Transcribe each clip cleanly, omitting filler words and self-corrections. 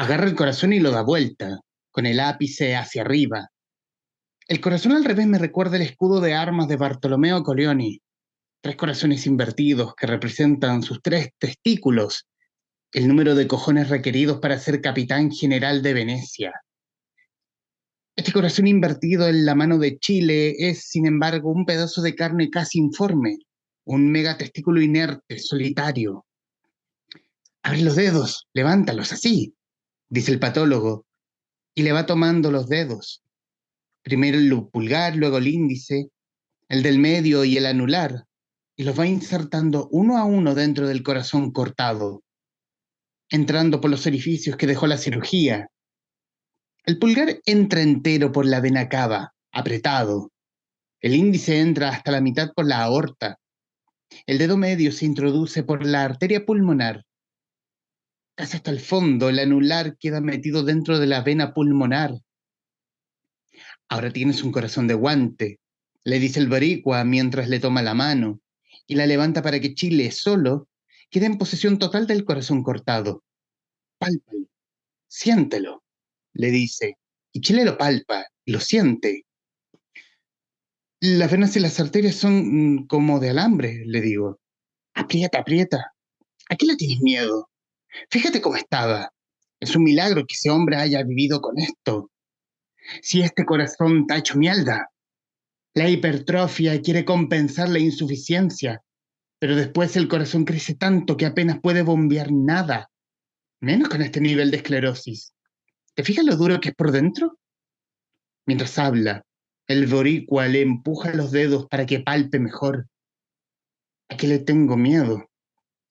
Agarra el corazón y lo da vuelta, con el ápice hacia arriba. El corazón al revés me recuerda el escudo de armas de Bartolomeo Colleoni. Tres corazones invertidos que representan sus tres testículos, el número de cojones requeridos para ser capitán general de Venecia. Este corazón invertido en la mano de Chile es, sin embargo, un pedazo de carne casi informe, un megatestículo inerte, solitario. Abre los dedos, levántalos así, dice el patólogo, y le va tomando los dedos. Primero el pulgar, luego el índice, el del medio y el anular, y los va insertando uno a uno dentro del corazón cortado, entrando por los orificios que dejó la cirugía. El pulgar entra entero por la vena cava, apretado. El índice entra hasta la mitad por la aorta. El dedo medio se introduce por la arteria pulmonar. Casi hasta el fondo, el anular queda metido dentro de la vena pulmonar. Ahora tienes un corazón de guante, le dice el boricua mientras le toma la mano y la levanta para que Chile solo quede en posesión total del corazón cortado. Pálpalo, siéntelo, le dice, y Chile lo palpa y lo siente. Las venas y las arterias son como de alambre, le digo. Aprieta, aprieta. ¿A qué le tienes miedo? Fíjate cómo estaba. Es un milagro que ese hombre haya vivido con esto. Si este corazón está hecho mierda. La hipertrofia quiere compensar la insuficiencia, pero después el corazón crece tanto que apenas puede bombear nada, menos con este nivel de esclerosis. ¿Te fijas lo duro que es por dentro? Mientras habla, el boricua le empuja los dedos para que palpe mejor. ¿A qué le tengo miedo?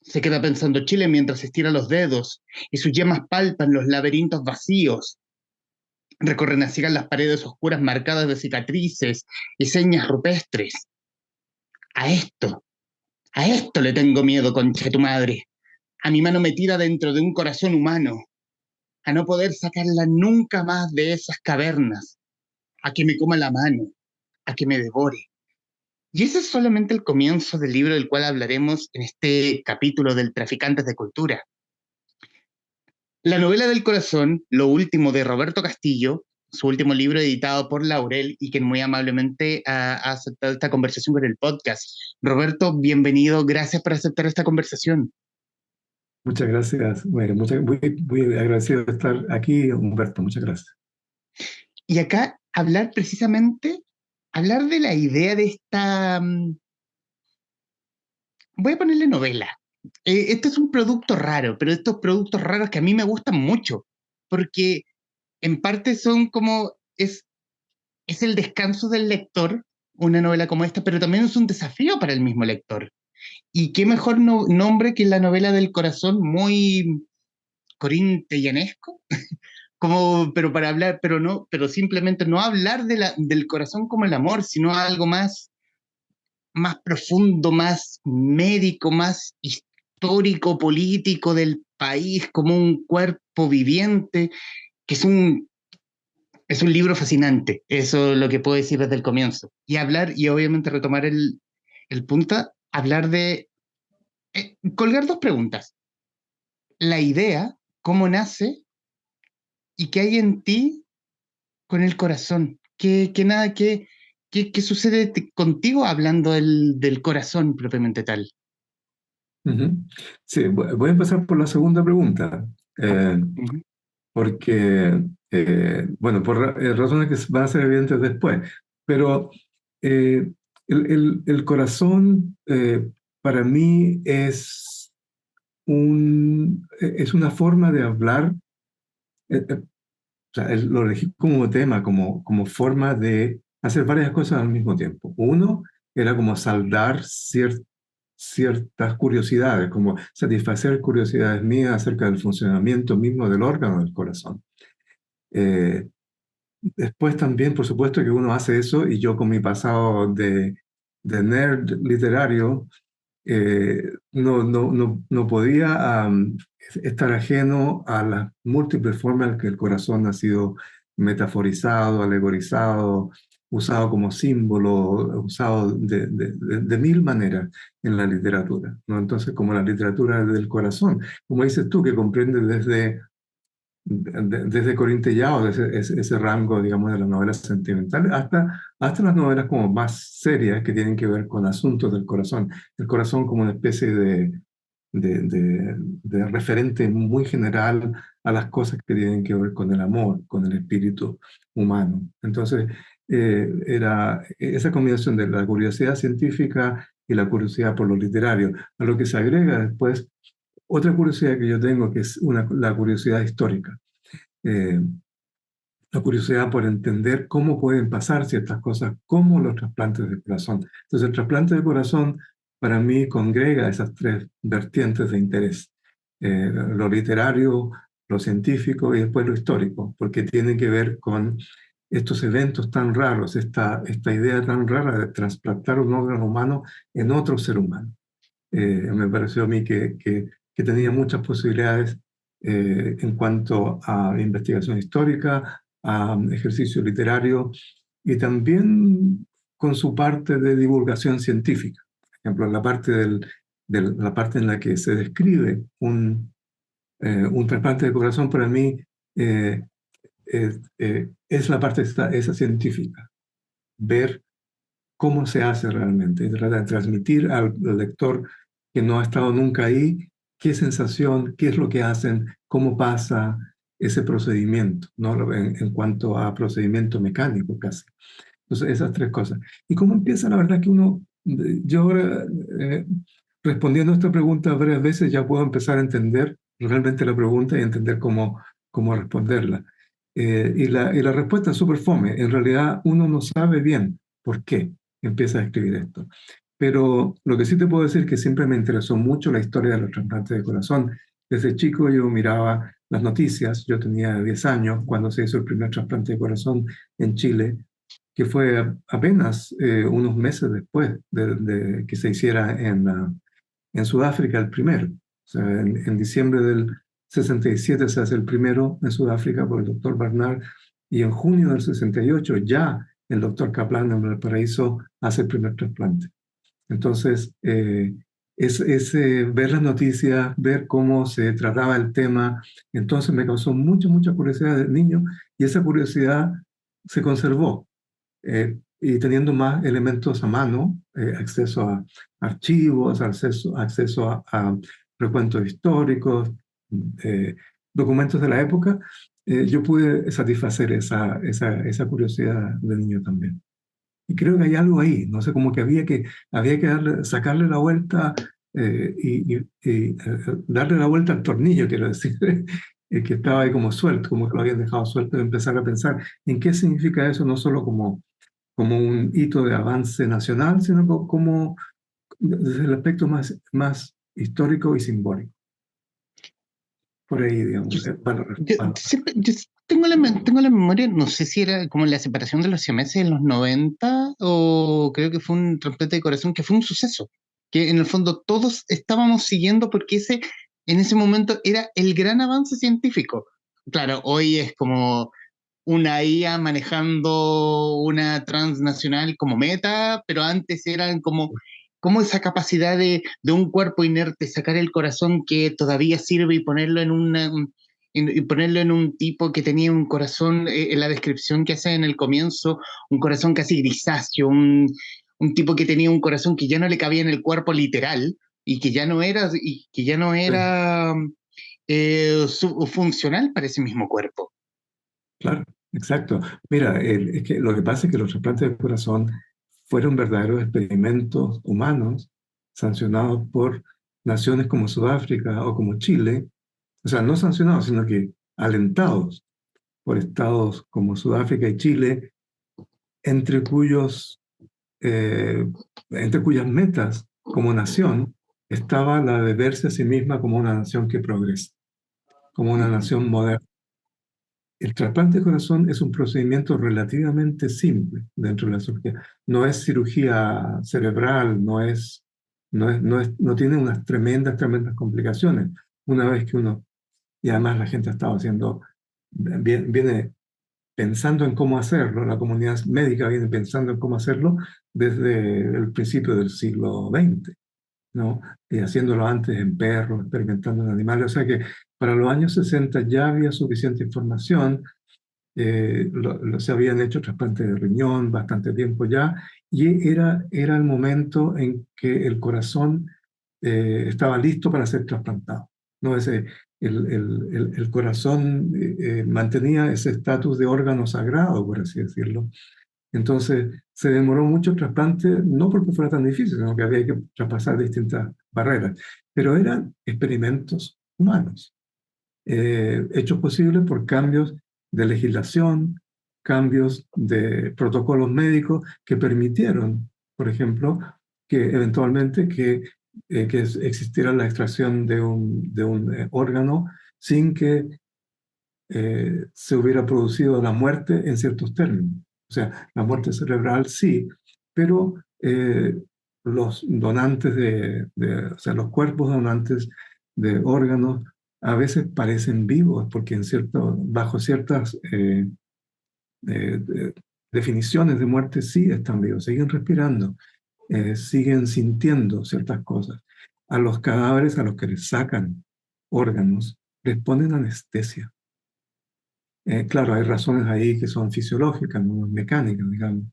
Se queda pensando Chile mientras estira los dedos y sus yemas palpan los laberintos vacíos. Recorren a ciegas las paredes oscuras marcadas de cicatrices y señas rupestres. A esto, a esto le tengo miedo, concha de tu madre. A mi mano metida dentro de un corazón humano. A no poder sacarla nunca más de esas cavernas. A que me coma la mano. A que me devore. Y ese es solamente el comienzo del libro del cual hablaremos en este capítulo del Traficantes de Cultura. La novela del corazón, lo último de Roberto Castillo, su último libro editado por Laurel y que muy amablemente ha aceptado esta conversación con el podcast. Roberto, bienvenido, gracias por aceptar esta conversación. Muchas gracias. Bueno, muy agradecido de estar aquí, Humberto. Muchas gracias. Y acá hablar precisamente, hablar de la idea de esta, voy a ponerle novela. Este es un producto raro, pero estos productos raros que a mí me gustan mucho, porque en parte son como, es el descanso del lector, una novela como esta, pero también es un desafío para el mismo lector. Y qué mejor nombre que la novela del corazón, muy corintianesco, como, pero para hablar, pero no, pero simplemente no hablar del corazón como el amor, sino algo más profundo, más médico, más histórico, político del país, como un cuerpo viviente, que es un libro fascinante, eso es lo que puedo decir desde el comienzo. Y hablar, y obviamente retomar el punto, hablar de, colgar dos preguntas. La idea, cómo nace, y qué hay en ti con el corazón. ¿Qué sucede contigo hablando del corazón propiamente tal? Ujú. Sí, voy a empezar por la segunda pregunta, Ujú. porque, bueno, por razones que van a ser evidentes después, pero eh, el corazón para mí es una forma de hablar. O sea, lo elegí como tema, como forma de hacer varias cosas al mismo tiempo. Uno era como saldar ciertas curiosidades, como satisfacer curiosidades mías acerca del funcionamiento mismo del órgano del corazón. Eh, Después también, por supuesto, que uno hace eso y yo con mi pasado de nerd literario, no podía estar ajeno a las múltiples formas en que el corazón ha sido metaforizado, alegorizado, usado como símbolo, usado de mil maneras en la literatura, ¿no? Entonces, como la literatura del corazón, como dices tú, que comprende desde Corintellado, ese rango, digamos, de las novelas sentimentales, hasta las novelas como más serias que tienen que ver con asuntos del corazón. El corazón como una especie de referente muy general a las cosas que tienen que ver con el amor, con el espíritu humano. Entonces, era esa combinación de la curiosidad científica y la curiosidad por lo literario, a lo que se agrega después otra curiosidad que yo tengo, que es la curiosidad histórica. Eh, la curiosidad por entender cómo pueden pasar ciertas cosas, como los trasplantes de corazón. Entonces, el trasplante de corazón para mí congrega esas tres vertientes de interés, lo literario, lo científico y después lo histórico, porque tiene que ver con estos eventos tan raros, esta idea tan rara de trasplantar un órgano humano en otro ser humano. Me pareció a mí que tenía muchas posibilidades en cuanto a investigación histórica, a ejercicio literario y también con su parte de divulgación científica. Por ejemplo, la parte en la que se describe un trasplante de corazón para mí eh, es la parte esa científica, ver cómo se hace realmente, y trata de transmitir al lector que no ha estado nunca ahí, qué sensación, qué es lo que hacen, cómo pasa ese procedimiento, ¿no? En cuanto a procedimiento mecánico casi. Entonces, esas tres cosas. ¿Y cómo empieza? La verdad que yo ahora, respondiendo a esta pregunta varias veces, ya puedo empezar a entender realmente la pregunta y entender cómo responderla. Y la respuesta es súper fome. En realidad, uno no sabe bien por qué empieza a escribir esto. Pero lo que sí te puedo decir es que siempre me interesó mucho la historia de los trasplantes de corazón. Desde chico yo miraba las noticias, yo tenía 10 años cuando se hizo el primer trasplante de corazón en Chile, que fue apenas unos meses después de que se hiciera en Sudáfrica el primero. O sea, en diciembre del 67 se hace el primero en Sudáfrica por el doctor Barnard y en junio del 68 ya el doctor Kaplan en Valparaíso hace el primer trasplante. Entonces, ver las noticias, ver cómo se trataba el tema, entonces me causó mucha curiosidad de niño y esa curiosidad se conservó y teniendo más elementos a mano, acceso a archivos, acceso a recuentos históricos, eh, documentos de la época, yo pude satisfacer esa curiosidad de niño también. Y creo que hay algo ahí, no sé, como que había que sacarle la vuelta darle la vuelta al tornillo, quiero decir, que estaba ahí como suelto, como que lo habían dejado suelto, y empezar a pensar en qué significa eso, no solo como un hito de avance nacional, sino como desde el aspecto más histórico y simbólico. Por ahí, Yo, digamos, yo tengo tengo la memoria, no sé si era como la separación de los siameses en los 90 o creo que fue un trasplante de corazón que fue un suceso, que en el fondo todos estábamos siguiendo porque en ese momento era el gran avance científico. Claro, hoy es como una IA manejando una transnacional como meta, pero antes eran como esa capacidad de un cuerpo inerte, sacar el corazón que todavía sirve y ponerlo y ponerlo en un tipo que tenía un corazón, en la descripción que hace en el comienzo, un corazón casi grisáceo, un tipo que tenía un corazón que ya no le cabía en el cuerpo literal y que ya no era funcional para ese mismo cuerpo. claro, exacto. Mira, es que lo que pasa es que los trasplantes de corazón fueron verdaderos experimentos humanos sancionados por naciones como Sudáfrica o como Chile, o sea, no sancionados, sino que alentados por estados como Sudáfrica y Chile, entre cuyos, eh, entre cuyas metas como nación estaba la de verse a sí misma como una nación que progresa, como una Ujú. nación moderna. El trasplante de corazón es un procedimiento relativamente simple dentro de la cirugía. No es cirugía cerebral, no tiene unas tremendas complicaciones. Una vez que y además la gente ha estado viene pensando en cómo hacerlo, la comunidad médica viene pensando en cómo hacerlo desde el principio del siglo XX, ¿no? Y haciéndolo antes en perros, experimentando en animales. O sea que Para los años 60 ya había suficiente información, se habían hecho trasplantes de riñón bastante tiempo ya, y era el momento en que el corazón estaba listo para ser trasplantado. ¿No? El corazón mantenía ese estatus de órgano sagrado, por así decirlo. Entonces, se demoró mucho el trasplante, no porque fuera tan difícil, sino que había que traspasar distintas barreras, pero eran experimentos humanos hechos posibles por cambios de legislación, cambios de protocolos médicos que permitieron, por ejemplo, que eventualmente que existiera la extracción de un órgano sin que se hubiera producido la muerte en ciertos términos. O sea, la muerte cerebral sí, pero los donantes o sea, los cuerpos donantes de órganos a veces parecen vivos porque bajo ciertas eh, definiciones de muerte sí están vivos, siguen respirando, siguen sintiendo ciertas cosas. A los cadáveres a los que les sacan órganos les ponen anestesia. Claro, hay razones ahí que son fisiológicas, no mecánicas, digamos,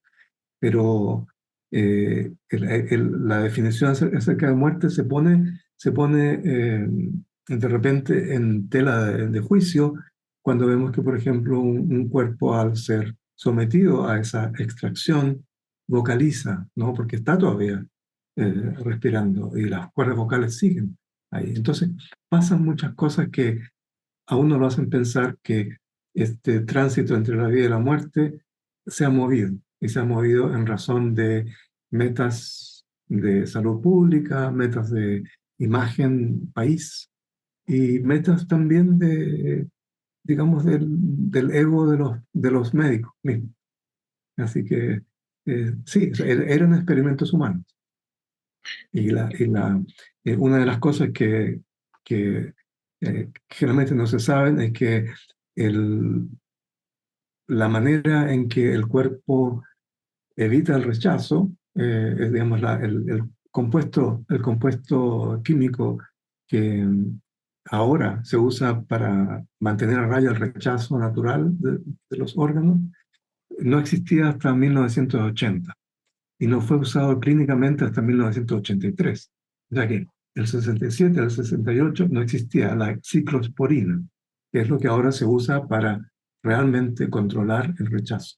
pero la definición acerca de muerte se pone de repente en tela de juicio cuando vemos que, por ejemplo, un cuerpo al ser sometido a esa extracción vocaliza, ¿no? Porque está todavía respirando y las cuerdas vocales siguen ahí. Entonces, pasan muchas cosas que a uno lo hacen pensar que este tránsito entre la vida y la muerte se ha movido, y se ha movido en razón de metas de salud pública, metas de imagen país y metas también de, digamos, del ego de los médicos mismos. Así que sí, eran experimentos humanos. Una de las cosas que generalmente no se saben es que el, la manera en que el cuerpo evita el rechazo, es, digamos, el compuesto químico que ahora se usa para mantener a raya el rechazo natural de los órganos, no existía hasta 1980 y no fue usado clínicamente hasta 1983, ya que el 67 al 68 no existía la ciclosporina, que es lo que ahora se usa para realmente controlar el rechazo.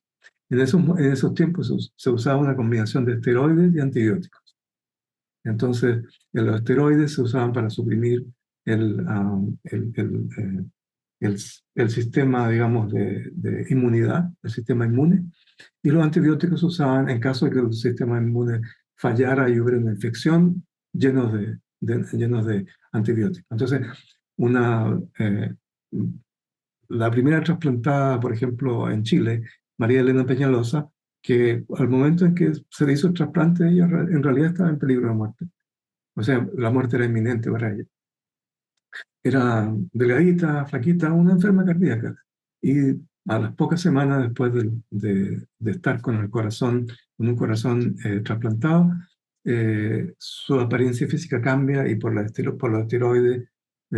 En esos tiempos se usaba una combinación de esteroides y antibióticos. Entonces, los esteroides se usaban para suprimir el, um, el, el, eh, el sistema, digamos, de inmunidad, el sistema inmune, y los antibióticos se usaban en caso de que el sistema inmune fallara y hubiera una infección, llenos de antibióticos. Entonces, una, eh, la primera trasplantada, por ejemplo, en Chile, María Elena Peñalosa, que al momento en que se le hizo el trasplante, ella en realidad estaba en peligro de muerte. O sea, la muerte era inminente para ella. Era delgadita, flaquita, una enferma cardíaca. Y a las pocas semanas después de estar con el corazón, con un corazón trasplantado, su apariencia física cambia y por los esteroides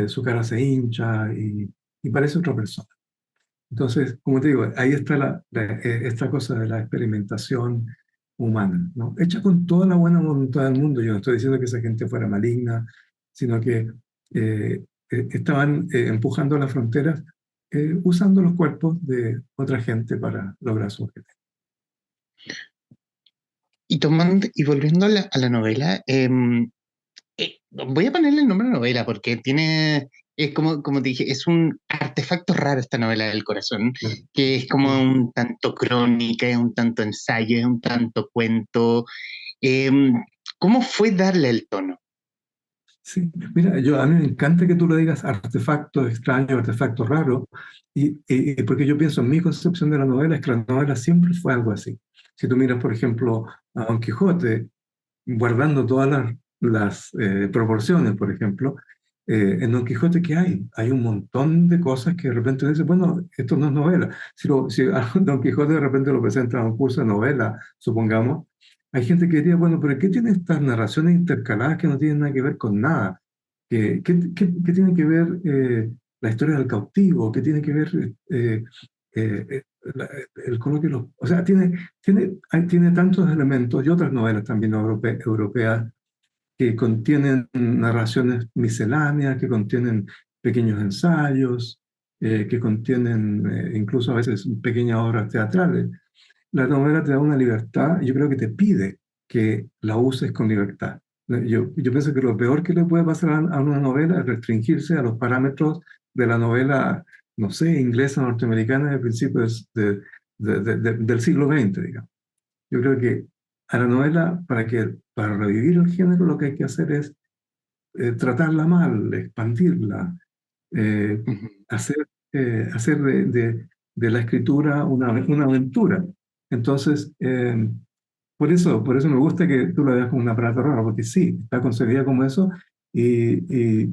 su cara se hincha y parece otra persona. Entonces, como te digo, ahí está esta cosa de la experimentación humana, ¿no? Hecha con toda la buena voluntad del mundo. Yo no estoy diciendo que esa gente fuera maligna, sino que estaban empujando las fronteras usando los cuerpos de otra gente para lograr su objetivo. Y volviendo a la novela, voy a ponerle el nombre a la novela porque es como te dije, es un artefacto raro esta novela del corazón, que es como un tanto crónica, es un tanto ensayo, es un tanto cuento. Em, ¿Cómo fue darle el tono? Sí, mira, a mí me encanta que tú le digas artefacto extraño, artefacto raro, y porque yo pienso en mi concepción de la novela es que la novela siempre fue algo así. Si tú miras, por ejemplo, a Don Quijote, guardando todas las proporciones, por ejemplo, en Don Quijote, ¿qué hay? Hay un montón de cosas que de repente uno dice, bueno, esto no es novela. Si a Don Quijote de repente lo presenta en un curso de novela, supongamos, hay gente que diría, bueno, pero ¿qué tiene estas narraciones intercaladas que no tienen nada que ver con nada? ¿Qué tienen que ver? la historia del cautivo, que tiene que ver el coloquio de los... O sea, tiene tantos elementos y otras novelas también europeas que contienen narraciones misceláneas, que contienen pequeños ensayos, que contienen incluso a veces pequeñas obras teatrales. La novela te da una libertad, y yo creo que te pide que la uses con libertad. Yo pienso que lo peor que le puede pasar a una novela es restringirse a los parámetros de la novela, no sé, inglesa, norteamericana de principios del siglo XX, digamos. Yo creo que a la novela, para revivir el género, lo que hay que hacer es tratarla mal, expandirla, eh, Ujú. hacer de la escritura una aventura. Entonces, por eso me gusta que tú la veas como un aparato raro, porque sí, está concebida como eso y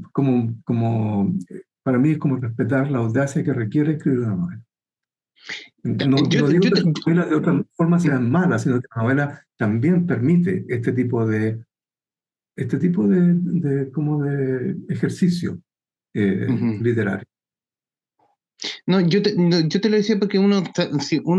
para mí es como respetar la audacia que requiere escribir una novela. No digo Yo que las novelas de otra forma mm, sean malas, sino que la novela también permite como de ejercicio ujú. literario. No, yo te lo decía porque uno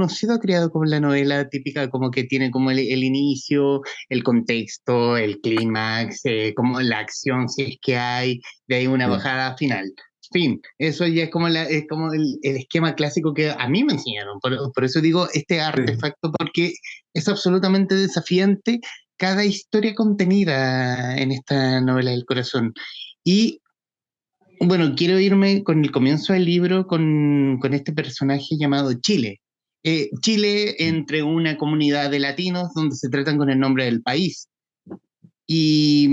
ha sido criado con la novela típica, como que tiene como el inicio, el contexto, el clímax, como la acción, si es que hay, de ahí una Sí, bajada final. Fin, eso ya es como, es como el esquema clásico que a mí me enseñaron. Por eso digo este sí. artefacto, porque es absolutamente desafiante cada historia contenida en esta novela del corazón. Y bueno, quiero irme con el comienzo del libro con este personaje llamado Chile. Chile entre una comunidad de latinos donde se tratan con el nombre del país y,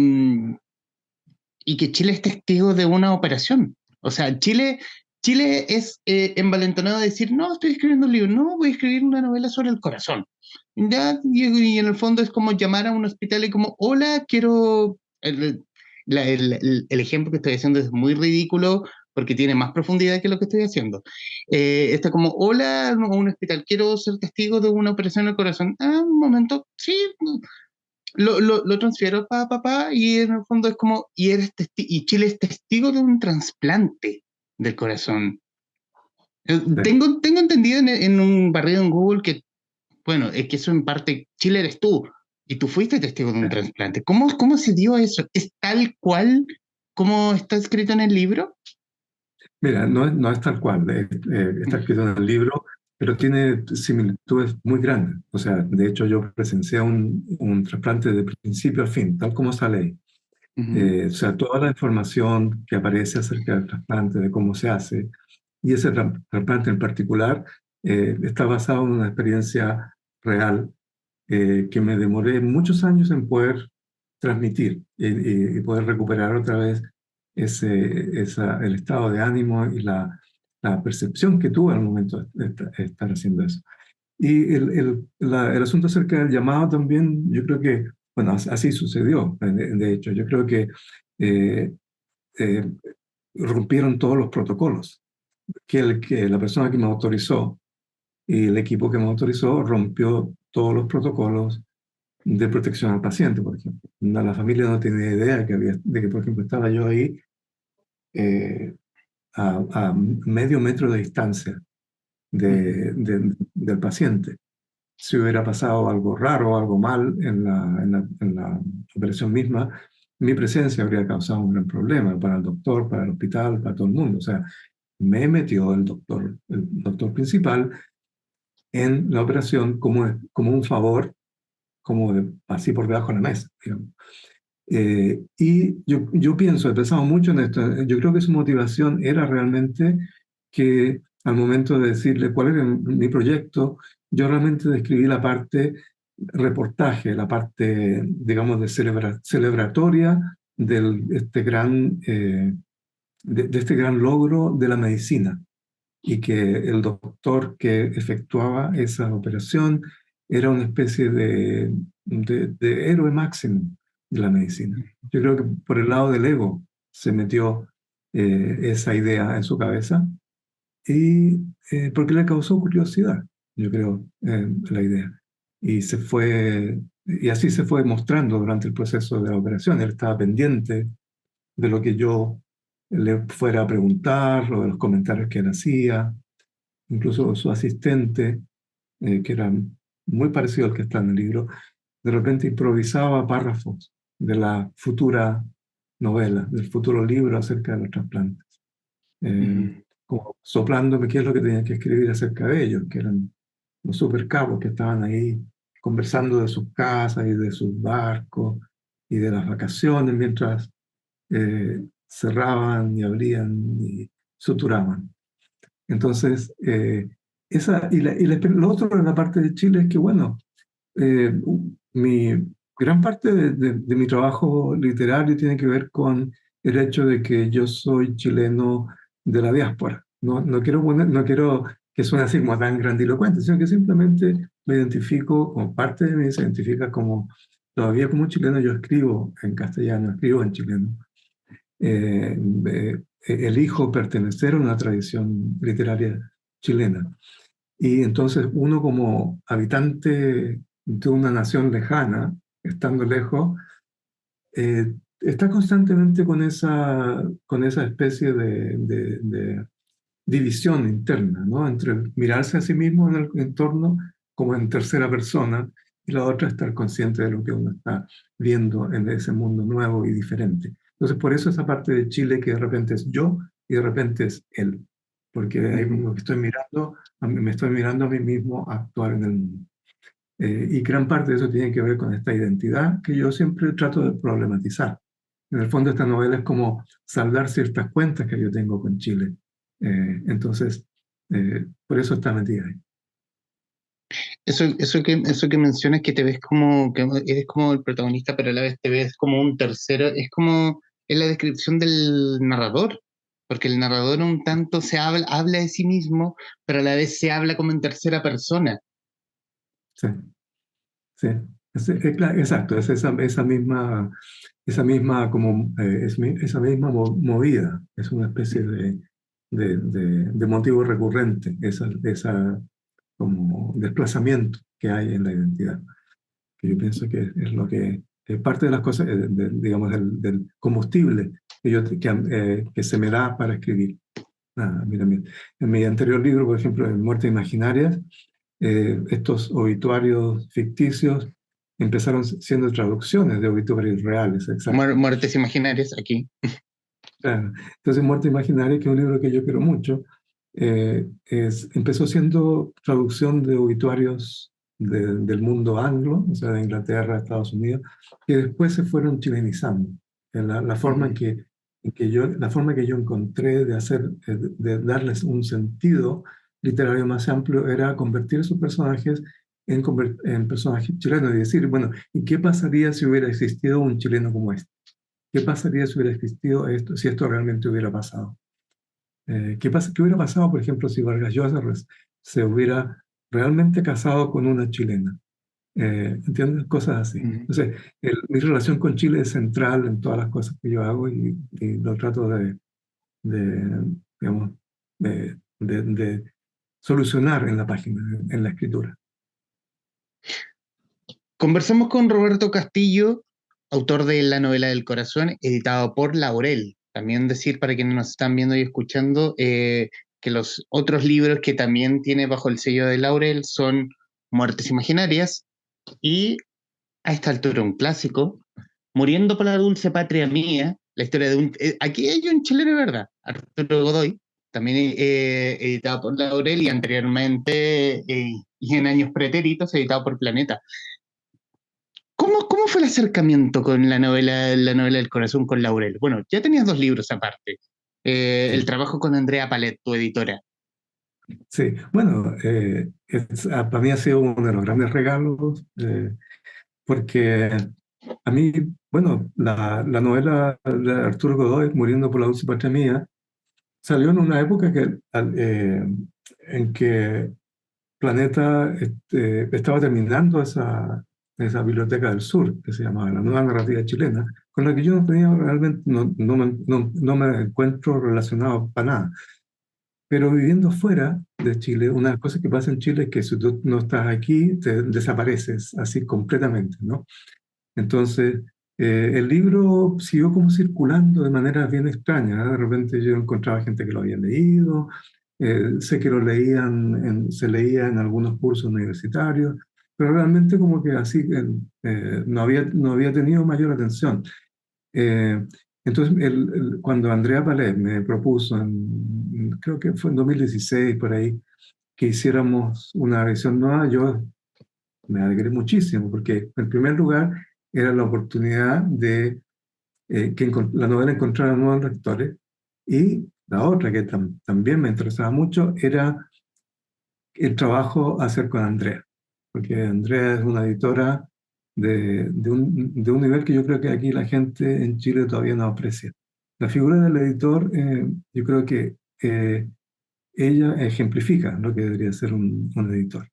y que Chile es testigo de una operación. O sea, Chile es envalentonado de decir, no, estoy escribiendo un libro, no, voy a escribir una novela sobre el corazón. ¿Ya? Y en el fondo es como llamar a un hospital y como, hola, quiero... el ejemplo que estoy haciendo es muy ridículo porque tiene más profundidad que lo que estoy haciendo. Está como, hola, a un hospital, quiero ser testigo de una operación al corazón. Ah, un momento, sí, lo transfiero y en el fondo es como, y Chile es testigo de un trasplante del corazón. Sí. Tengo entendido en un barrido en Google que, bueno, es que eso en parte, Chile eres tú, y tú fuiste testigo de un trasplante. ¿Cómo se dio eso? ¿Es tal cual como está escrito en el libro? Mira, no es tal cual, está escrito en el libro, pero tiene similitudes muy grandes. O sea, de hecho yo presencié un trasplante de principio a fin, tal como sale ahí. Ujú. O sea, toda la información que aparece acerca del trasplante, de cómo se hace, y ese trasplante en particular, está basado en una experiencia real que me demoré muchos años en poder transmitir y poder recuperar otra vez el estado de ánimo y la percepción que tuve al momento de estar haciendo eso. Y el asunto acerca del llamado también, yo creo que, bueno, así sucedió, de hecho. Yo creo que eh, eh, rompieron todos los protocolos, que la persona que me autorizó y el equipo que me autorizó rompió todos los protocolos de protección al paciente, por ejemplo. La familia no tenía idea de que, por ejemplo, estaba yo ahí eh, a medio metro de distancia Ujú. del paciente. Si hubiera pasado algo raro, algo mal en la operación misma, mi presencia habría causado un gran problema para el doctor, para el hospital, para todo el mundo. O sea, me metió el doctor principal en la operación como un favor, así por debajo de la mesa, digamos. Y yo he pensado mucho en esto. Yo creo que su motivación era realmente que al momento de decirle cuál era mi proyecto, yo realmente describí la parte reportaje, la parte, digamos, celebratoria de este gran logro de la medicina y que el doctor que efectuaba esa operación era una especie de héroe máximo de la medicina. Yo creo que por el lado del ego se metió esa idea en su cabeza y porque le causó curiosidad, yo creo, la idea. Y así se fue mostrando durante el proceso de la operación. Él estaba pendiente de lo que yo le fuera a preguntar o de los comentarios que él hacía. Incluso su asistente, que era muy parecido al que está en el libro, de repente improvisaba párrafos de la futura novela, del futuro libro acerca de los trasplantes, eh, Ujú, como soplándome qué es lo que tenía que escribir acerca de ellos, que eran los supercabos que estaban ahí conversando de sus casas y de sus barcos y de las vacaciones mientras cerraban y abrían y suturaban. Entonces, lo otro en la parte de Chile es que, bueno, eh, mi gran parte de mi trabajo literario tiene que ver con el hecho de que yo soy chileno de la diáspora. No quiero que suene así como tan grandilocuente, sino que simplemente me identifico, como parte de mí se identifica como, todavía como chileno, yo escribo en castellano, escribo en chileno. Elijo pertenecer a una tradición literaria chilena. Y entonces uno como habitante de una nación lejana, estando lejos, está constantemente con esa especie de división interna, ¿no? Entre mirarse a sí mismo en el entorno como en tercera persona y la otra estar consciente de lo que uno está viendo en ese mundo nuevo y diferente. Entonces, por eso esa parte de Chile que de repente es yo y de repente es él, porque ahí ujú. me estoy mirando, me estoy mirando a mí mismo actuar en el mundo. Y gran parte de eso tiene que ver con esta identidad que yo siempre trato de problematizar. En el fondo, esta novela es como saldar ciertas cuentas que yo tengo con Chile. Entonces, por eso está metida ahí. Eso que mencionas que te ves como que eres como el protagonista, pero a la vez te ves como un tercero, es como en la descripción del narrador, porque el narrador un tanto habla de sí mismo, pero a la vez se habla como en tercera persona. Sí, sí. Exacto, es esa misma, como, esa misma movida. Es una especie de motivo recurrente, esa como desplazamiento que hay en la identidad, que yo pienso que es lo que es parte de las cosas, digamos, del combustible que se me da para escribir. Mira, en mi anterior libro, por ejemplo, en Muertes Imaginarias, estos obituarios ficticios empezaron siendo traducciones de obituarios reales, exacto. Muertes imaginarias aquí. Claro. Entonces, Muerte Imaginaria, que es un libro que yo quiero mucho, empezó siendo traducción de obituarios del mundo anglo, o sea, de Inglaterra, Estados Unidos, que después se fueron chilenizando. La forma Ujú. la forma que yo encontré de hacer, de darles un sentido literario más amplio era convertir esos personajes en personajes chilenos y decir, bueno, ¿y qué pasaría si hubiera existido un chileno como este? ¿Qué pasaría si hubiera existido esto, si esto realmente hubiera pasado? ¿Qué hubiera pasado, por ejemplo, si Vargas Llosa se hubiera realmente casado con una chilena? ¿Entiendes? Cosas así. Ujú. Entonces, mi relación con Chile es central en todas las cosas que yo hago y lo trato digamos, de solucionar en la página, en la escritura. Conversamos con Roberto Castillo, autor de La novela del corazón, editado por Laurel. También decir para quienes nos están viendo y escuchando que los otros libros que también tiene bajo el sello de Laurel son Muertes Imaginarias y, a esta altura, un clásico, Muriendo por la dulce patria mía, la historia de un... aquí hay un chileno, ¿verdad? Arturo Godoy, también editado por Laurel y anteriormente, y en años pretéritos, editado por Planeta. ¿Cómo fue el acercamiento con la novela del corazón con Laurel? Bueno, ya tenías dos libros aparte. El Sí, trabajo con Andrea Palet, tu editora. sí. Bueno, para mí ha sido uno de los grandes regalos. Porque a mí, bueno, la novela de Arturo Godoy, Muriendo por la dulce patria mía, salió en una época en que Planeta estaba terminando esa biblioteca del sur, que se llamaba La Nueva Narrativa Chilena, con la que yo no tenía realmente, no me encuentro relacionado para nada. Pero viviendo fuera de Chile, una cosa que pasa en Chile es que si tú no estás aquí, te desapareces así completamente, ¿no? Entonces, El libro siguió como circulando de manera bien extraña, ¿eh? De repente yo encontraba gente que lo había leído, sé que lo leían, se leía en algunos cursos universitarios, pero realmente como que así no había tenido mayor atención. Eh, entonces, cuando Andrea Palet me propuso, creo que fue en 2016 por ahí, que hiciéramos una versión nueva, yo me alegré muchísimo, porque en primer lugar era la oportunidad de que la novela encontrara nuevos lectores, y la otra que también me interesaba mucho era el trabajo a hacer con Andrea, porque Andrea es una editora de un nivel que yo creo que aquí la gente en Chile todavía no aprecia. La figura del editor, yo creo que ella ejemplifica lo que debería ser un editor.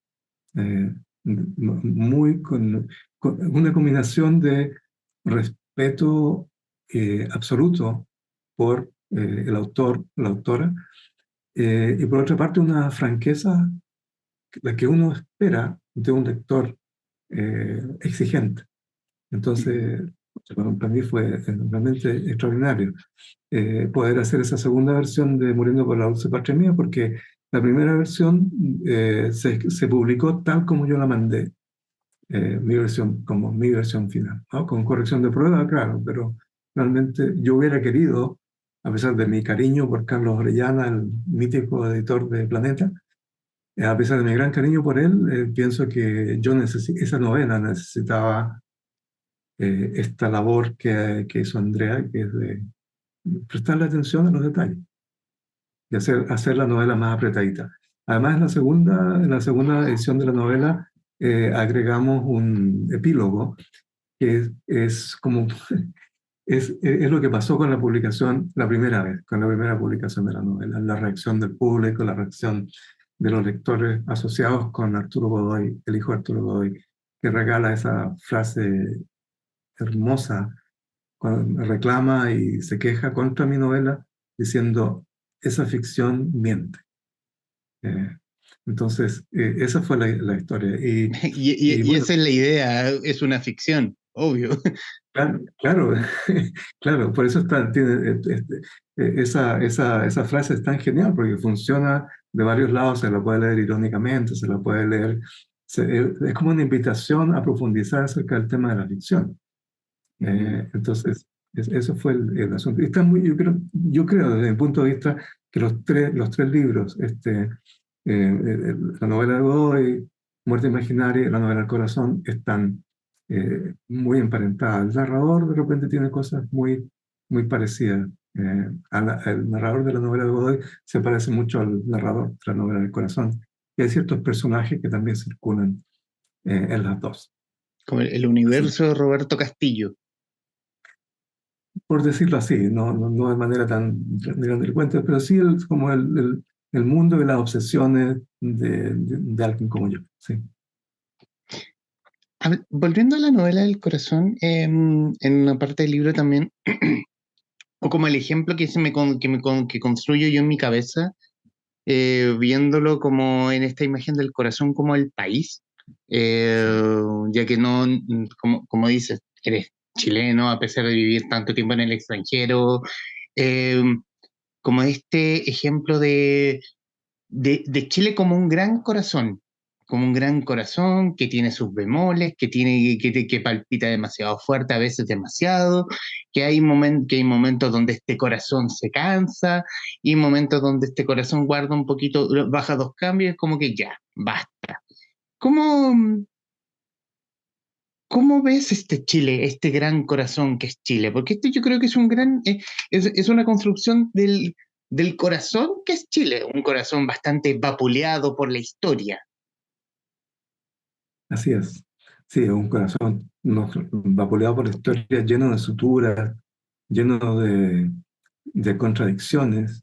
Muy con una combinación de respeto absoluto por el autor, la autora, y por otra parte una franqueza, la que uno espera de un lector exigente. Entonces, para mí fue realmente extraordinario poder hacer esa segunda versión de Muriendo por la dulce patria mía, porque la primera versión se publicó tal como yo la mandé, mi versión, como mi versión final, ¿no? Con corrección de prueba, claro, pero realmente yo hubiera querido, a pesar de mi cariño por Carlos Orellana, el mítico editor de Planeta, a pesar de mi gran cariño por él, pienso que esa novela necesitaba esta labor que hizo Andrea, que es de prestarle atención a los detalles y hacer la novela más apretadita. Además, en la segunda edición de la novela agregamos un epílogo que es como es lo que pasó con la publicación la primera vez, con la primera publicación de la novela, la reacción del público, la reacción de los lectores asociados con Arturo Godoy, el hijo de Arturo Godoy, que regala esa frase hermosa cuando reclama y se queja contra mi novela diciendo, esa ficción miente. Eh, entonces, esa fue la historia. Y Y bueno, esa es la idea, es una ficción, obvio. claro, claro, claro, por eso esa frase es tan genial, porque funciona de varios lados, se la puede leer irónicamente, se la puede leer, es como una invitación a profundizar acerca del tema de la ficción. Entonces, eso fue el asunto. Y está muy, yo creo, desde mi punto de vista, que los tres libros, la novela de Godoy, Muerte Imaginaria y la novela del corazón, están muy emparentadas. El narrador de repente tiene cosas muy parecidas. El narrador de la novela de Godoy se parece mucho al narrador de la novela del corazón. Y hay ciertos personajes que también circulan en las dos. Como el Así, universo de Roberto Castillo. por decirlo así, no de manera tan grandilocuente, pero sí como el mundo y las obsesiones de alguien como yo. Sí. Volviendo a la novela del corazón, en una parte del libro también, o como el ejemplo que, que construyo yo en mi cabeza, viéndolo como en esta imagen del corazón como el país, Sí. ya que no, como dices, eres chileno a pesar de vivir tanto tiempo en el extranjero, eh, como este ejemplo de Chile como un gran corazón que tiene sus bemoles, que palpita demasiado fuerte, a veces demasiado, que hay momentos donde este corazón se cansa y momentos donde este corazón guarda un poquito, baja dos cambios, como que ya, basta. ¿Cómo, cómo ves este Chile, este gran corazón que es Chile? Porque este yo creo que es un es una construcción del corazón que es Chile, un corazón bastante vapuleado por la historia. Así es. Sí, un corazón vapuleado por la historia, lleno de suturas, lleno de contradicciones,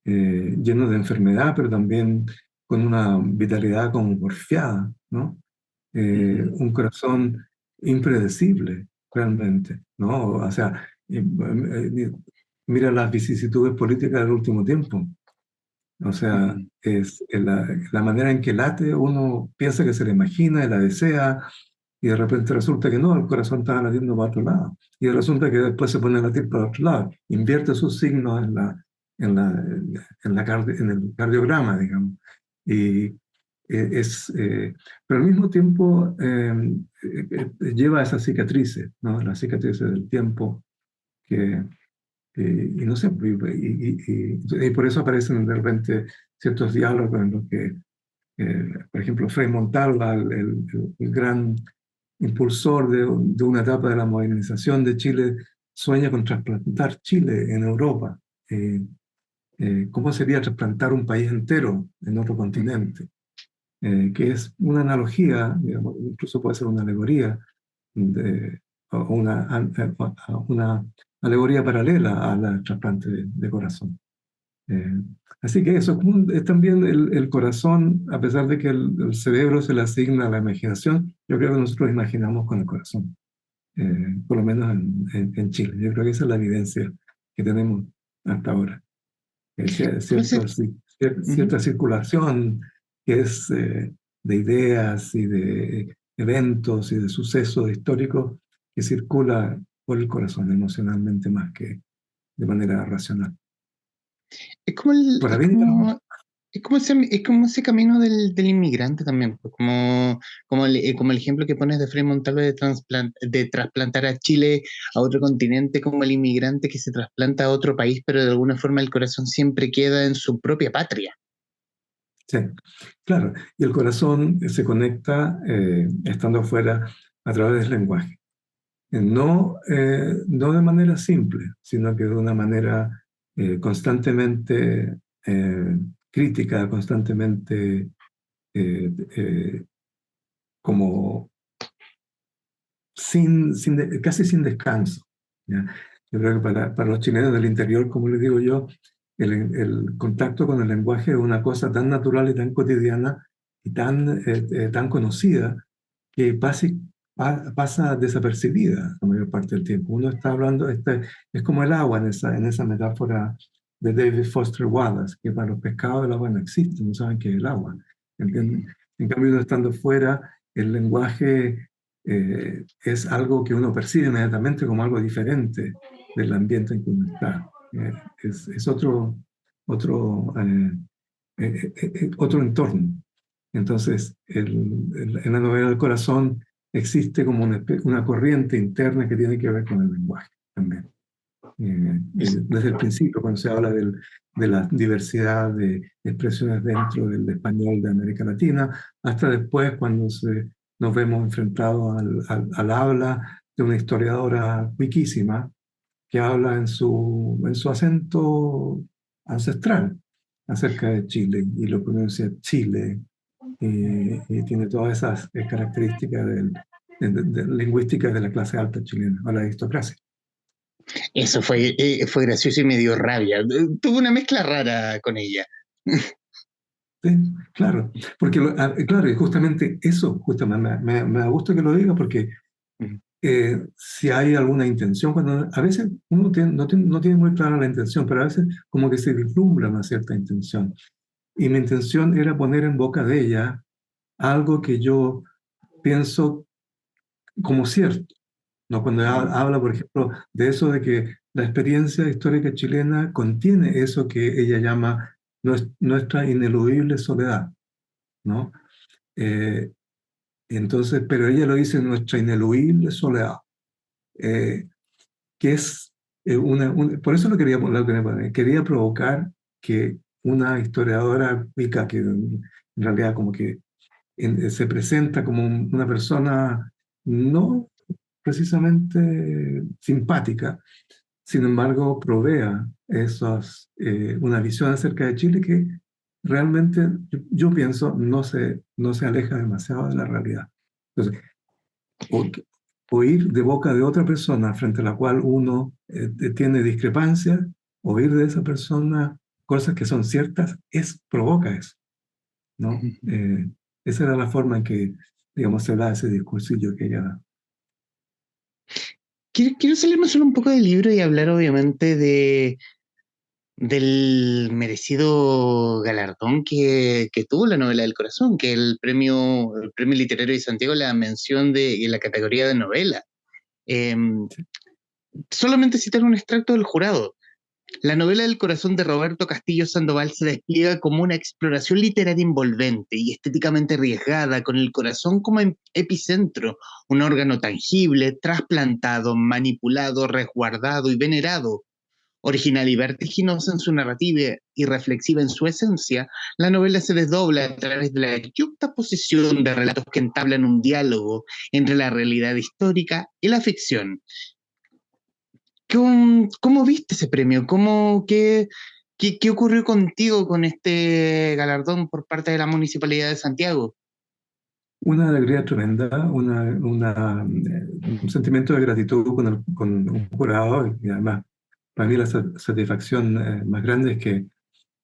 lleno de enfermedad, pero también con una vitalidad como porfiada, ¿no? Ujú. Un corazón impredecible, realmente, ¿no? O sea, mira las vicisitudes políticas del último tiempo. O sea, Ujú. es la manera en que late, uno piensa que se la imagina y la desea, y de repente resulta que no, el corazón estaba latiendo para otro lado, y resulta que después se pone a latir para otro lado, invierte sus signos en el cardiograma, digamos, y pero al mismo tiempo lleva esas cicatrices, ¿no? Las cicatrices del tiempo que, y no sé, y por eso aparecen de repente ciertos diálogos en los que, por ejemplo, Frei Montalva, el gran impulsor de una etapa de la modernización de Chile, sueña con trasplantar Chile en Europa. ¿Cómo sería trasplantar un país entero en otro continente? Que es una analogía, digamos, incluso puede ser una alegoría, de, o una alegoría paralela a la trasplante de corazón. Eh, Así que eso es también el corazón, a pesar de que el cerebro se le asigna a la imaginación, yo creo que nosotros imaginamos con el corazón, por lo menos en Chile. Yo creo que esa es la evidencia que tenemos hasta ahora. ¿Cómo se...? Ujú. Cierta circulación que es de ideas y de eventos y de sucesos históricos que circula por el corazón emocionalmente más que de manera racional. Es como el, Para bien y para mal. es como ese camino del inmigrante también, pues, como el ejemplo que pones de Frei Montalva de trasplantar a Chile a otro continente, como el inmigrante que se trasplanta a otro país, pero de alguna forma el corazón siempre queda en su propia patria. Sí, claro. Y el corazón se conecta estando afuera a través del lenguaje. No de manera simple, sino que de una manera constantemente crítica, constantemente eh, eh, como casi sin descanso. ¿Ya? Yo creo que para los chilenos del interior, como les digo yo, el contacto con el lenguaje es una cosa tan natural y tan cotidiana y tan conocida que pasa desapercibida la mayor parte del tiempo. Uno está hablando, es como el agua en esa metáfora de David Foster Wallace, que para los pescados el agua no existe, no saben qué es el agua. ¿Entienden? En cambio, uno estando fuera, el lenguaje es algo que uno percibe inmediatamente como algo diferente del ambiente en que uno está. Es otro, otro entorno. Entonces, en la novela del corazón existe como una corriente interna que tiene que ver con el lenguaje también. Desde el principio, cuando se habla de la diversidad de expresiones dentro del español de América Latina, hasta después cuando nos vemos enfrentados al habla de una historiadora riquísima que habla en su acento ancestral acerca de Chile y lo pronuncia Chile y tiene todas esas características lingüísticas de la clase alta chilena o la aristocracia. Eso fue gracioso y me dio rabia. Tuve una mezcla rara con ella. Sí, claro, porque claro, y justamente eso, justamente me da gusto que lo diga porque si hay alguna intención, cuando a veces uno no tiene muy clara la intención, pero a veces como que se vislumbra una cierta intención. Y mi intención era poner en boca de ella algo que yo pienso como cierto, ¿no? Cuando habla, por ejemplo, de eso de que la experiencia histórica chilena contiene eso que ella llama nuestra ineludible soledad, ¿no? Eh, entonces, pero ella lo dice nuestra ineludible soledad, eh, que es por eso quería provocar que una historiadora rica, que en realidad como que se presenta como una persona no precisamente simpática, sin embargo provea una visión acerca de Chile que realmente yo pienso no se aleja demasiado de la realidad. Entonces, o- oír de boca de otra persona frente a la cual uno tiene discrepancia, oír de esa persona cosas que son ciertas, provoca eso, ¿no? Esa era la forma en que, digamos, se da ese discursillo que ella da. Quiero salirme solo un poco del libro y hablar obviamente del merecido galardón que tuvo la novela del corazón, que el premio literario de Santiago, la mención en la categoría de novela. Eh, Solamente citar un extracto del jurado. La novela del corazón de Roberto Castillo Sandoval se despliega como una exploración literaria envolvente y estéticamente arriesgada, con el corazón como epicentro, un órgano tangible, trasplantado, manipulado, resguardado y venerado. Original y vertiginosa en su narrativa y reflexiva en su esencia, la novela se desdobla a través de la yuxtaposición de relatos que entablan un diálogo entre la realidad histórica y la ficción. ¿Cómo viste ese premio? ¿Qué ocurrió contigo con este galardón por parte de la Municipalidad de Santiago? Una alegría tremenda, un sentimiento de gratitud con un jurado y además para mí la satisfacción más grande es que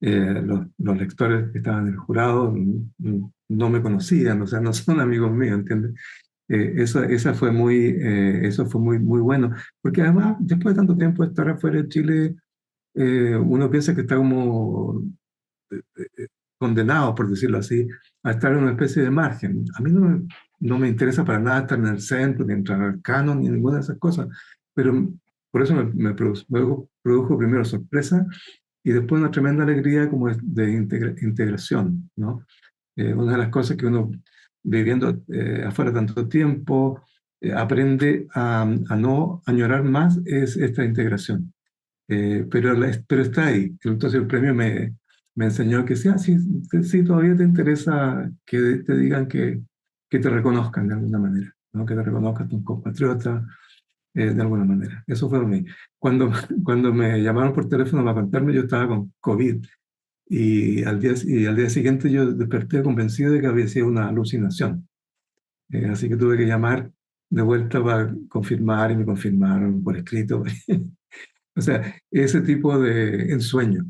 los lectores que estaban en el jurado no me conocían, o sea, no son amigos míos, ¿entiendes? Eso fue muy bueno, porque además, después de tanto tiempo de estar afuera de Chile, uno piensa que está como condenado, por decirlo así, a estar en una especie de margen. A mí no me interesa para nada estar en el centro, ni entrar al canon, ni ninguna de esas cosas, pero por eso me produjo primero sorpresa y después una tremenda alegría como de integración, ¿no? Una de las cosas que uno, viviendo afuera tanto tiempo, aprende a no añorar más es esta integración. Pero está ahí. Entonces el premio me enseñó que sí, sí, todavía te interesa que te digan que te reconozcan de alguna manera, ¿no? Que te reconozcan tus compatriotas de alguna manera. Eso fue para mí. Cuando, cuando me llamaron por teléfono para contarme, yo estaba con COVID y al día siguiente yo desperté convencido de que había sido una alucinación. Así que tuve que llamar de vuelta para confirmar y me confirmaron por escrito. O sea, ese tipo de ensueño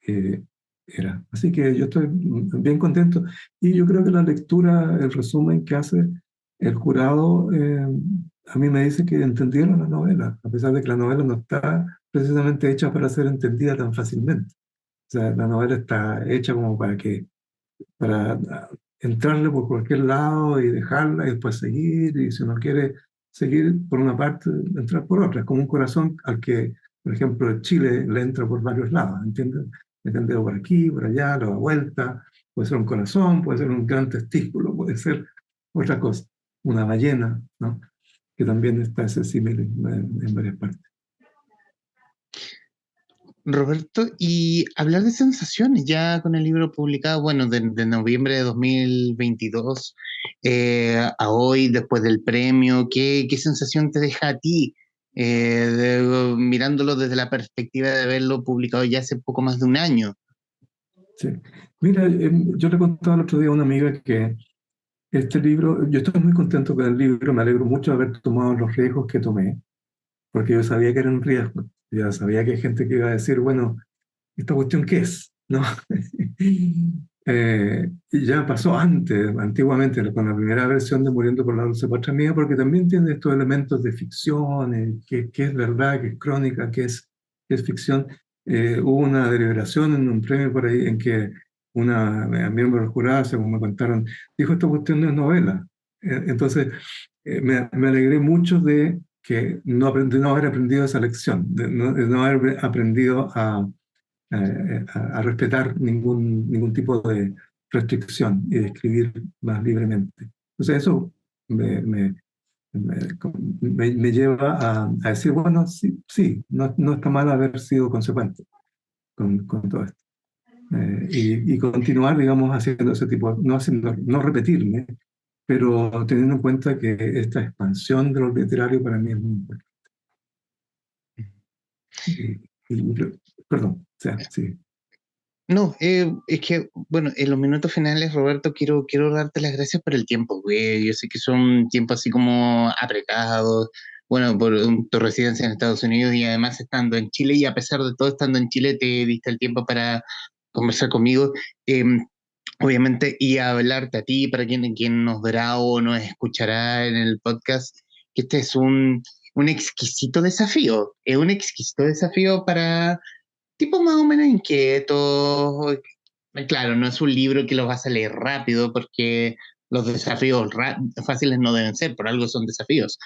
eh, era. Así que yo estoy bien contento y yo creo que la lectura, el resumen que hace el jurado, a mí me dice que entendieron la novela, a pesar de que la novela no está precisamente hecha para ser entendida tan fácilmente. O sea, la novela está hecha como para entrarle por cualquier lado y dejarla y después seguir, y si uno quiere seguir por una parte, entrar por otra. Es como un corazón al que, por ejemplo, Chile le entra por varios lados, ¿entiendes? Le entra por aquí, por allá, lo da vuelta, puede ser un corazón, puede ser un gran testículo, puede ser otra cosa, una ballena, ¿no? Que también está ese símil en varias partes. Roberto, y hablar de sensaciones, ya con el libro publicado, bueno, de noviembre de 2022 a hoy, después del premio, ¿qué sensación te deja a ti, mirándolo desde la perspectiva de haberlo publicado ya hace poco más de un año? Sí. Mira, yo le contaba el otro día a una amiga que este libro, yo estoy muy contento con el libro, me alegro mucho de haber tomado los riesgos que tomé, porque yo sabía que era un riesgo, ya sabía que hay gente que iba a decir, bueno, ¿esta cuestión qué es? ¿No? Y ya pasó antes, antiguamente, con la primera versión de Muriendo por la dulce patria mía, porque también tiene estos elementos de ficción, qué es verdad, qué es crónica, qué es ficción. Hubo una deliberación en un premio por ahí en que una miembro del jurado, según me contaron, dijo, esta cuestión no es novela. Entonces, me alegré mucho de que de no haber aprendido esa lección, de no haber aprendido a respetar ningún tipo de restricción y de escribir más libremente. Entonces eso me, me, me lleva a decir, bueno, sí, sí no está mal haber sido consecuente con todo esto. Y continuar, digamos, haciendo ese tipo, no repetirme, pero teniendo en cuenta que esta expansión de lo literario para mí es muy importante. Perdón, o sea, sí. No, es que, bueno, en los minutos finales, Roberto, quiero darte las gracias por el tiempo, güey. Yo sé que son tiempos así como apretados, bueno, por tu residencia en Estados Unidos y además estando en Chile, y a pesar de todo estando en Chile, te diste el tiempo para conversar conmigo, eh, obviamente, y hablarte a ti, para quien nos verá o nos escuchará en el podcast, que este es un exquisito desafío, es un exquisito desafío para tipos más o menos inquietos. Claro, no es un libro que lo vas a leer rápido porque los desafíos fáciles no deben ser, por algo son desafíos.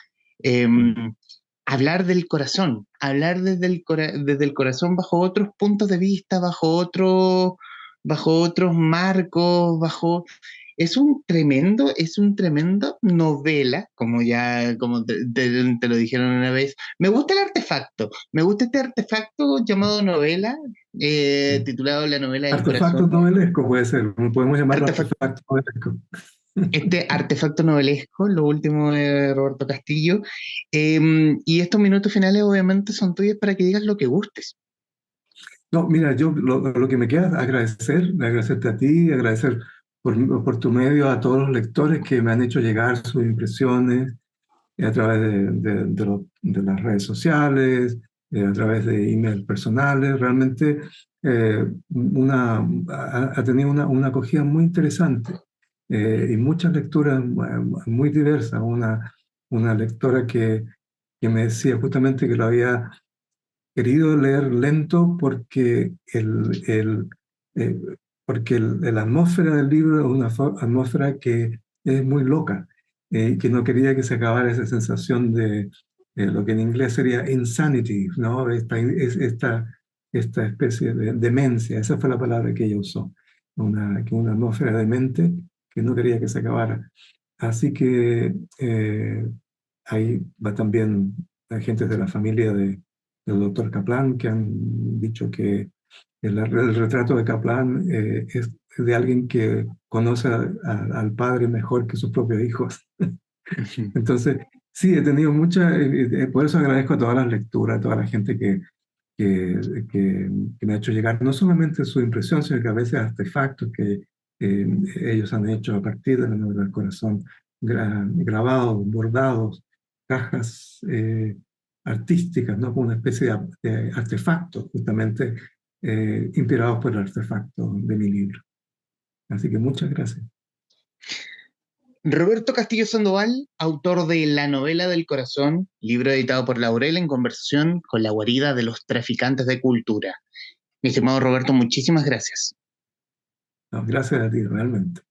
Hablar del corazón, hablar desde el corazón bajo otros puntos de vista, bajo otros marcos, es un tremendo novela, como te lo dijeron una vez. Me gusta el artefacto, me gusta este artefacto llamado novela, titulado La novela del Artefacto corazón. novelesco puede ser, podemos llamarlo Artefacto, artefacto novelesco. este artefacto novelesco, lo último de Roberto Castillo. Y estos minutos finales obviamente son tuyos para que digas lo que gustes. No, mira, yo lo que me queda es agradecerte a ti, agradecer por tu medio a todos los lectores que me han hecho llegar sus impresiones a través de las redes sociales, a través de emails personales. Realmente ha tenido una acogida muy interesante y muchas lecturas muy diversas. Una lectora que me decía justamente que lo había querido leer lento eh, la atmósfera del libro es una atmósfera que es muy loca y que no quería que se acabara esa sensación de lo que en inglés sería insanity, ¿no? Esta especie de demencia, esa fue la palabra que ella usó, una atmósfera demente que no quería que se acabara. Así que ahí va también la gente de la familia del doctor Kaplan, que han dicho que el retrato de Kaplan es de alguien que conoce al padre mejor que sus propios hijos. Entonces, sí, he tenido por eso agradezco a todas las lecturas, a toda la gente que me ha hecho llegar no solamente su impresión, sino que a veces artefactos que ellos han hecho a partir de la novela del corazón, grabados, bordados, cajas artísticas, ¿no? Como una especie de artefactos, justamente inspirados por el artefacto de mi libro. Así que muchas gracias. Roberto Castillo Sandoval, autor de La novela del corazón, libro editado por Laurel en conversación con la guarida de los traficantes de cultura. Mi estimado Roberto, muchísimas gracias. No, gracias a ti, realmente.